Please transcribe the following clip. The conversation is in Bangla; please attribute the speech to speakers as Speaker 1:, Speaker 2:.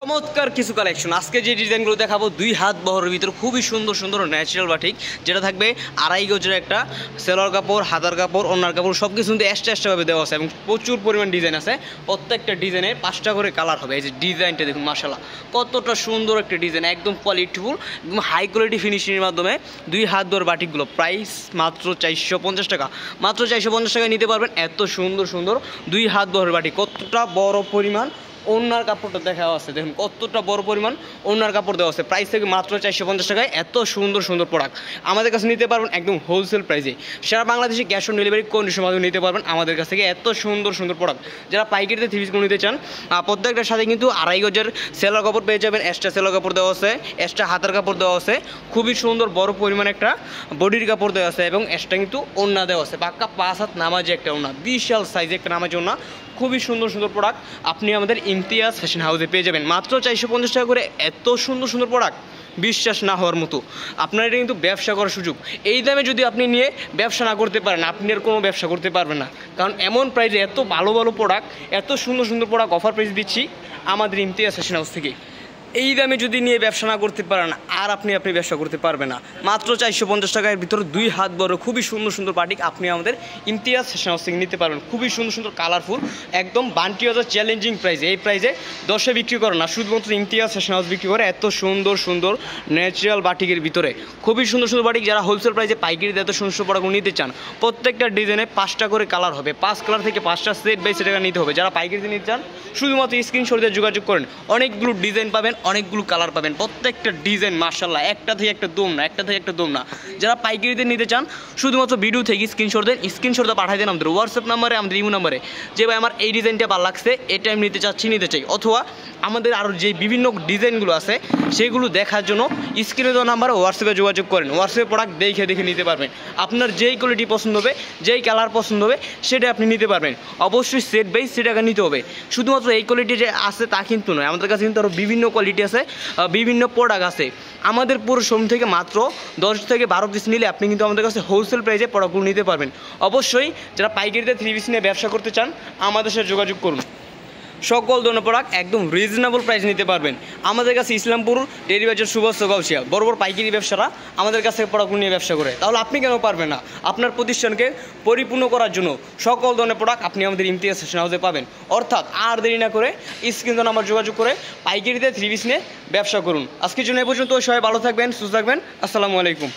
Speaker 1: চমৎকার কিছু কালেকশন আজকে যে ডিজাইনগুলো দেখাবো দুই হাত বহরের ভিতর খুবই সুন্দর সুন্দর ন্যাচারাল বাটিক, যেটা থাকবে আড়াই গজের একটা সেলোয়ার কাপড়, হাতার কাপড়, ওড়নার কাপড় সব কিছু কিন্তু এক্সট্রাভাবে দেওয়া আছে এবং প্রচুর পরিমাণ ডিজাইন আছে। প্রত্যেকটা ডিজাইনের 5টা করে কালার হবে। এই যে ডিজাইনটা দেখুন, মাশাআল্লাহ কতটা সুন্দর একটা ডিজাইন, একদম কোয়ালিটিফুল, একদম হাই কোয়ালিটি ফিনিশিংয়ের মাধ্যমে দুই হাত বহরের বাটিকগুলো প্রাইস মাত্র 450 টাকা। মাত্র 450 টাকায় নিতে পারবেন এত সুন্দর সুন্দর দুই হাত বহরের বাটিক। কতটা বড় পরিমাণ ওড়নার কাপড়টা দেখা আছে, দেখুন কতটা বড় পরিমাণ ওড়নার কাপড় দেওয়া আছে। প্রাইস থেকে মাত্র 450 টাকায় এত সুন্দর সুন্দর প্রোডাক্ট আমাদের কাছে নিতে পারবেন একদম হোলসেল প্রাইসে। সারা বাংলাদেশে ক্যাশ অন ডেলিভারি কন্ডিশনের মাধ্যমে নিতে পারবেন আমাদের কাছ থেকে এত সুন্দর সুন্দর প্রোডাক্ট। যারা পাইকারিতে থ্রি পিসগুলো নিতে চান, প্রত্যেকটার সাথে কিন্তু আড়াই গজের সেলোয়ার কাপড় পেয়ে যাবেন, এক্সট্রা সেলোয়ার কাপড় দেওয়া আছে, এক্সট্রা হাতার কাপড় দেওয়া আছে, খুবই সুন্দর বড় পরিমাণ একটা বডির কাপড় দেওয়া আছে এবং এক্সট্রা কিন্তু ওড়না দেওয়া আছে, পাক্কা 5 হাত নামাজে একটা ওড়না, বিশাল সাইজে একটা নামাজ ওড়না। খুবই সুন্দর সুন্দর প্রোডাক্ট আপনি আমাদের ইমতিয়াজ ফ্যাশন হাউসে পেয়ে যাবেন মাত্র 450 টাকা করে। এত সুন্দর সুন্দর প্রোডাক্ট বিশ্বাস না হওয়ার মতো। আপনার এটা কিন্তু ব্যবসা করার সুযোগ। এই দামে যদি আপনি নিয়ে ব্যবসা না করতে পারেন, আপনি আর কোনো ব্যবসা করতে পারবেন না। কারণ এমন প্রাইসে এত ভালো ভালো প্রোডাক্ট, এত সুন্দর সুন্দর প্রোডাক্ট অফার প্রাইস দিচ্ছি আমাদের ইমতিয়াজ ফ্যাশন হাউস থেকে। এই দামে যদি নিয়ে ব্যবসা না করতে পারেন আর আপনি ব্যবসা করতে পারবেন না। মাত্র 450 টাকার ভিতরে দুই হাত বড় খুবই সুন্দর সুন্দর বাটিক আপনি আমাদের ইমতিয়াজ ফ্যাশন হাউস থেকে নিতে পারবেন। খুবই সুন্দর সুন্দর কালারফুল, একদম বান্টি হাজার চ্যালেঞ্জিং প্রাইসে। এই প্রাইসে 10-এ বিক্রি করে না, শুধুমাত্র ইমতিয়াজ ফ্যাশন হাউস বিক্রি করে এত সুন্দর সুন্দর ন্যাচারাল বাটিকের ভিতরে। খুবই সুন্দর সুন্দর বাটিক যারা হোলসেল প্রাইসে পাইকারিতে এত সুন্দর প্রোডাক্ট নিতে চান, প্রত্যেকটা ডিজাইনে 5টা করে কালার হবে, 5 কালার থেকে 5টা সেট বাই সেট টাকা নিতে হবে। যারা পাইকারিতে নিতে চান শুধুমাত্র স্ক্রিনশট দিয়ে যোগাযোগ করেন, অনেকগুলো ডিজাইন পাবেন, অনেকগুলো কালার পাবেন, প্রত্যেকটা ডিজাইন মাশাআল্লাহ একটা থেকে একটা দম না, একটা থেকে একটা দম না। যারা পাইকারিতে নিতে চান শুধুমাত্র ভিডিও থেকে স্ক্রিনশট দেন, স্ক্রিনশটটা পাঠিয়ে দেন আমাদের হোয়াটসঅ্যাপ নাম্বারে, আমাদের ইমো নাম্বারে, যে ভাই আমার এই ডিজাইনটা ভালো লাগছে, এটা আমি নিতে চাই, অথবা আমাদের আরও যে বিভিন্ন ডিজাইনগুলো আছে সেগুলো দেখার জন্য স্ক্রিনে দেওয়া নাম্বারে হোয়াটসঅ্যাপে যোগাযোগ করেন। হোয়াটসঅ্যাপে প্রোডাক্ট দেখে নিতে পারবেন। আপনার যেই কোয়ালিটি পছন্দ হবে, যেই কালার পছন্দ হবে সেটা আপনি নিতে পারবেন। অবশ্যই সেট বাই সেট টাকা নিতে হবে। শুধুমাত্র এই কোয়ালিটি যে আছে তা কিন্তু নয়, আমাদের কাছে কিন্তু আরও বিভিন্ন কোয়ালিটি আছে, বিভিন্ন প্রোডাক্ট আছে। আমাদের পুরো শোরুম থেকে মাত্র 10 থেকে 12 পিস নিলে আপনি কিন্তু আমাদের কাছে হোলসেল প্রাইসে প্রোডাক্টগুলো নিতে পারবেন। অবশ্যই যারা পাইকারিতে থ্রি পিস নিয়ে ব্যবসা করতে চান আমাদের সাথে যোগাযোগ করুন। সকল ধরনের প্রোডাক্ট একদম রিজনেবল প্রাইস নিতে পারবেন আমাদের কাছে। ইসলামপুর ডেরিবাজার সুভাষ গাউসিয়া বড় বড় পাইকারি ব্যবসারা আমাদের কাছে প্রোডাক্ট নিয়ে ব্যবসা করে, তাহলে আপনি কেন পারবেন না? আপনার প্রতিষ্ঠানকে পরিপূর্ণ করার জন্য সকল ধরনের প্রোডাক্ট আপনি আমাদের ইমতিয়াজ ফ্যাশন হাউসে পাবেন। অর্থাৎ আর দেরি না করে স্ক্রিনে নাম্বার যোগাযোগ করে পাইকারিতে থ্রি পিস নিয়ে ব্যবসা করুন। আজকের জন্য এই পর্যন্ত। সবাই ভালো থাকবেন, সুস্থ থাকবেন। আসসালামু আলাইকুম।